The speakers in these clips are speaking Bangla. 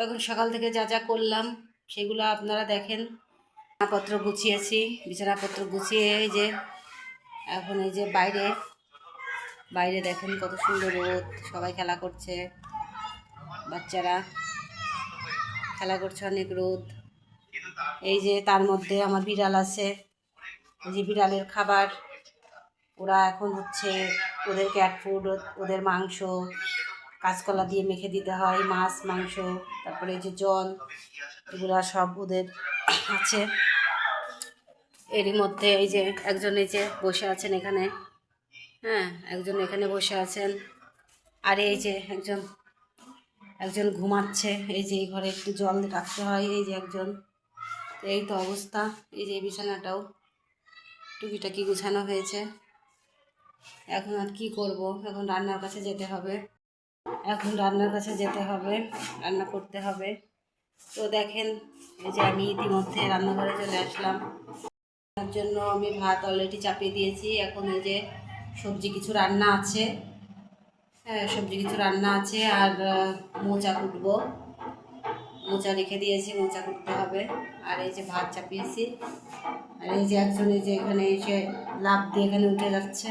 এখন সকাল থেকে যা যা করলাম সেগুলো আপনারা দেখেন। বিছানাপত্র গুছিয়েছি, বিছানাপত্র গুছিয়ে এই যে এখন এই যে বাইরে দেখেন কত সুন্দর রোদ, সবাই খেলা করছে, বাচ্চারা খেলা করছে, অনেক রোদ। এই যে তার মধ্যে আমার বিড়াল আছে, এই যে বিড়ালের খাবার, ওরা এখন হচ্ছে ওদের ক্যাট ফুড, ওদের মাংস কাঁচকলা দিয়ে মেখে দিতে হয়, মাছ মাংস, তারপরে এই যে জল, এগুলা সব ওদের আছে। এরই মধ্যে এই যে একজন এই যে বসে আছেন এখানে, হ্যাঁ একজন এখানে বসে আছেন, আর এই যে একজন ঘুমাচ্ছে। এই যে এই ঘরে একটু জল রাখতে হয়, এই যে একজন। এই তো অবস্থা। এই যে বিছানাটাও টুকিটাকি গুছানো হয়েছে। এখন আর কি করব, এখন রান্নার কাছে যেতে হবে, রান্না করতে হবে। তো দেখেন এই যে আমি ইতিমধ্যে রান্নাঘরে চলে আসলাম। তার জন্য আমি ভাত অলরেডি চাপিয়ে দিয়েছি। এখন এই যে সবজি কিছু রান্না আছে, আর মোচা কুটবো, মোচা রেখে দিয়েছি, মোচা কুটতে হবে। আর এই যে ভাত চাপিয়েছি, আর এই যে একজন এই যে এখানে এসে লাফ দিয়ে এখানে উঠে যাচ্ছে।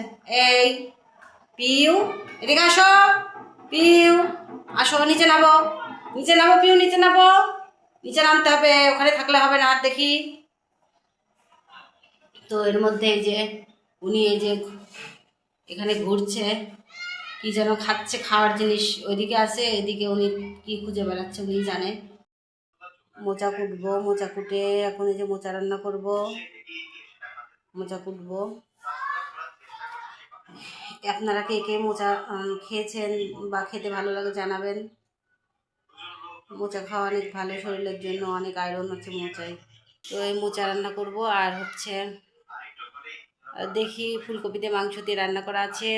এই পিউ, এদিকে আসো, পিউ আসো, নিচে নামো, পিউ নিচে নামো, নিচে নামতে হবে, ওখানে থাকলে হবে না। দেখি তো এর মধ্যে এই যে উনি এই যে এখানে ঘুরছে, কি যেন খাচ্ছে, খাওয়ার জিনিস ওইদিকে আছে, এদিকে উনি কি খুঁজে বেড়াচ্ছে উনি জানে। মোচা কুটবো, মোচা কুটে এখন এই যে মোচা রান্না করব, মোচা কুটবো। আপনারা কে কে মোচা খেয়েছেন বা খেতে ভালো লাগে জানাবেন। মোচা খাওয়া অনেক ভালো, শরীরের জন্য অনেক আয়রন আছে মোচায়। তো এই মোচা রান্না করব। আর হচ্ছে দেখি ফুলকপি দিয়ে মাংস দিয়ে রান্না করা আছে,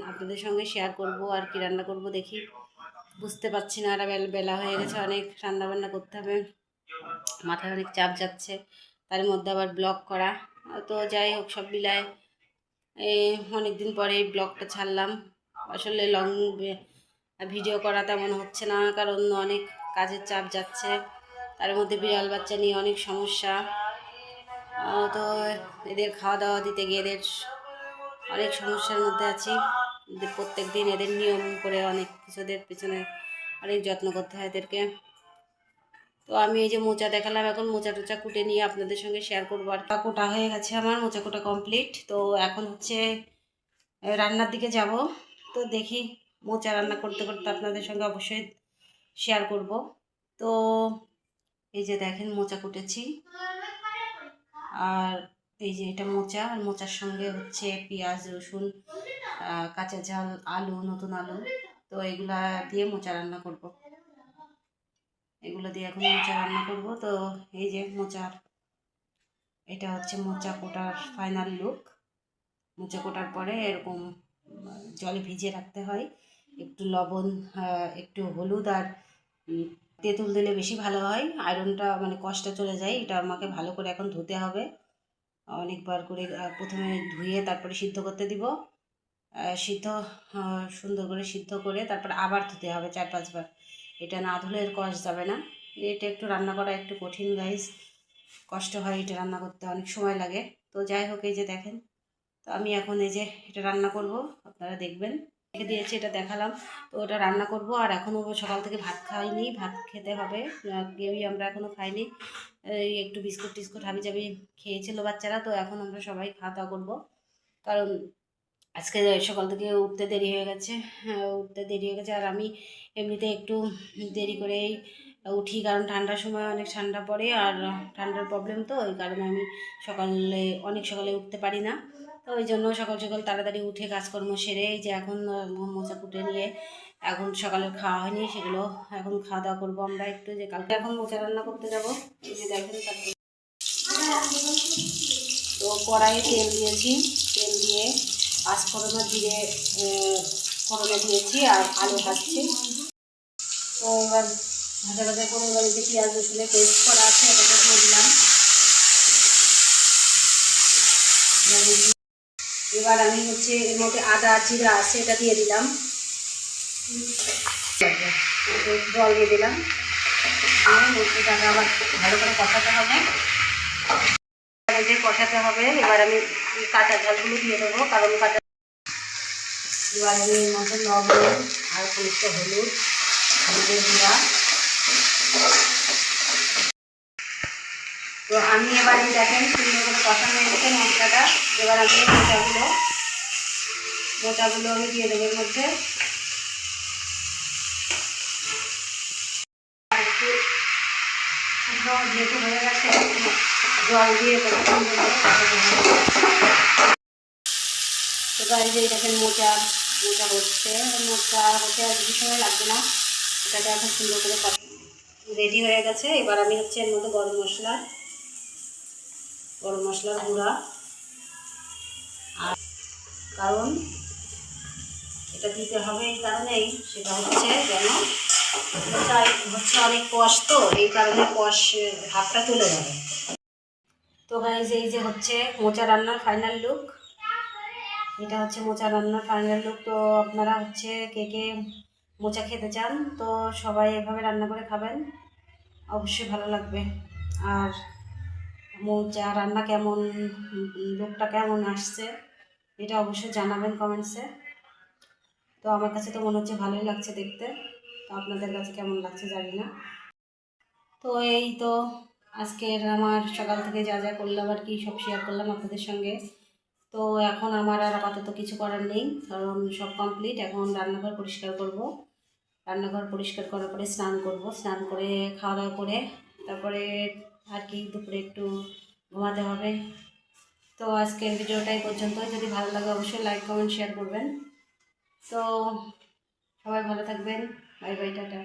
আপনাদের সঙ্গে শেয়ার করব। আর কি রান্না করব দেখি, বুঝতে পারছি না। আর বেলা হয়ে গেছে, অনেক রান্না বান্না করতে হবে, মাথায় অনেক চাপ যাচ্ছে, তার মধ্যে আবার ব্লগ করা। তো যাই হোক, সব মিলায় এই অনেক দিন পরে এই ব্লগটা ছাড়লাম। আসলে লং ভিডিও করা তেমন হচ্ছে না, কারণ অনেক কাজের চাপ যাচ্ছে, তার মধ্যে বিড়াল বাচ্চা নিয়ে অনেক সমস্যা। তো এদের খাওয়া দাওয়া দিতে গিয়ে এদের অনেক সমস্যার মধ্যে আছি। প্রত্যেক দিন এদের নিয়ম করে অনেক কিছুদের পিছনে অনেক যত্ন করতে হয় এদেরকে। তো আমি এই যে মোচা দেখালাম, এখন মোচা টোচা কুটে নিয়ে আপনাদের সঙ্গে শেয়ার করবো। আর কোটা হয়ে গেছে, আমার মোচা কোটা কমপ্লিট। তো এখন হচ্ছে রান্নার দিকে যাব। তো দেখি, মোচা রান্না করতে করতে আপনাদের সঙ্গে অবশ্যই শেয়ার করব। তো এই যে দেখেন মোচা কুটেছি, আর এই যে এটা মোচা, আর মোচার সঙ্গে হচ্ছে পেঁয়াজ রসুন, কাঁচা ঝাল, আলু, নতুন আলু। তো এগুলা দিয়ে মোচা রান্না করব, এগুলো দিয়ে এখন মোচা রান্না করব। তো এই যে মোচার, এটা হচ্ছে মোচা কোটার ফাইনাল লুক। মোচা কোটার পরে এরকম জলে ভিজিয়ে রাখতে হয়, একটু লবণ, একটু হলুদ আর তেঁতুল দিলে বেশি ভালো হয়, আয়রনটা মানে কষ্টটা চলে যায়। এটা আমাকে ভালো করে এখন ধুতে হবে, অনেকবার করে প্রথমে ধুয়ে তারপরে সিদ্ধ করতে দিব, সিদ্ধ সুন্দর করে সিদ্ধ করে তারপরে আবার ধুতে হবে 4-5 বার। এটা না ধুলে এর কষ যাবে না। এটা একটু রান্না করা একটু কঠিন গাইস, কষ্ট হয় এটা রান্না করতে, অনেক সময় লাগে। তো যাই হোক, এই যে দেখেন, তো আমি এখন এই যে এটা রান্না করব, আপনারা দেখবেন। রেখে দিয়েছি, এটা দেখালাম। তো ওটা রান্না করব। আর এখনও সকাল থেকে ভাত খাইনি, ভাত খেতে হবে, কেউই আমরা এখনও খাইনি। এই একটু বিস্কুট টিস্কুট হাবি জাবি খেয়েছিল বাচ্চারা। তো এখন আমরা সবাই খাওয়া দাওয়া করবো, কারণ আজকে সকাল থেকে উঠতে দেরি হয়ে গেছে, আর আমি এমনিতে একটু দেরি করেই উঠি, কারণ ঠান্ডার সময় অনেক ঠান্ডা পড়ে, আর ঠান্ডার প্রবলেম, তো ওই কারণে আমি অনেক সকালে উঠতে পারি না। তো ওই জন্য সকাল সকাল তাড়াতাড়ি উঠে কাজকর্ম সেরে এই যে এখন মোচা কুটে নিয়ে, এখন সকালে খাওয়া হয়নি, সেগুলো এখন খাওয়া দাওয়া করবো আমরা একটু। যে কালকে এখন মোচা রান্না করতে যাবো, এই যে দেখেন। তো কড়াইয়ে তেল দিয়েছি, তেল দিয়ে পাঁচফোড়ন আর জিরে ফোড়নে দিয়েছি, আর আলু ভাজছি। তো এবার ভাজা ভাজা করে এবার যে পেঁয়াজ রসুনের পেস্ট করা আছে এটাকে দিয়ে দিলাম। এবার আমি হচ্ছে এর মধ্যে আদা জিরা আছে এটা দিয়ে দিলাম, জল দিয়ে দিলাম। মশলাটাকে আবার ভালো করে কষাতে হবে। কষাতে হবে। এবার আমি কাঁচা ঝালগুলো দিয়ে দেবো, কারণ এবার আমি মতো লবণ আর একটু হলুদের গুঁড়া। তো আমি এবার দেখেন সুন্দর করে কষানো হয়েছে মশলাটা। এবার আমি মোচাগুলো আমি দিয়ে দেবো এর মধ্যে। একটু যেহেতু হয়ে গেছে জল দিয়ে তো গাড়ি দিয়ে দেখেন মোচা হচ্ছে। মোচা হতে আর বেশি সময় লাগবে না, এটাকে এখন সুন্দর করে রেডি হয়ে গেছে। এবার আমি হচ্ছে এর মধ্যে গরম মশলার গুঁড়া, আর কারণ এটা দিতে হবে এই কারণেই, সেটা হচ্ছে যেন হচ্ছে অনেক কষ, তো এই কারণে কষ ভাবটা চলে যাবে। তো গাইজ এই যে হচ্ছে মোচা রান্নার ফাইনাল লুক। এটা হচ্ছে মোচা রান্নার ফাইনাল লুক। তো আপনারা হচ্ছে কে কে মোচা খেতে চান তো সবাই এভাবে রান্না করে খাবেন, অবশ্যই ভালো লাগবে। আর মোচা রান্না কেমন, লুকটা কেমন আসছে এটা অবশ্যই জানাবেন কমেন্টসে। তো আমার কাছে তো মনে হচ্ছে ভালোই লাগছে দেখতে, তো আপনাদের কাছে কেমন লাগছে জানি না। তো এই তো আজকের আমার সকাল থেকে যা যা করলাম আর কি সব শেয়ার করলাম আপনাদের সঙ্গে। তো এখন আমার আর আপাতত কিছু করার নেই, কারণ সব কমপ্লিট। এখন রান্নাঘর পরিষ্কার করব, রান্নাঘর পরিষ্কার করার পরে স্নান করব, স্নান করে খাওয়া দাওয়া করে তারপরে আর কি দুপুরে একটু ঘুমাতে হবে। তো আজকের ভিডিওটাই পর্যন্ত। যদি ভালো লাগে অবশ্যই লাইক কমেন্ট শেয়ার করবেন। তো সবাই ভালো থাকবেন। Bye bye, tata.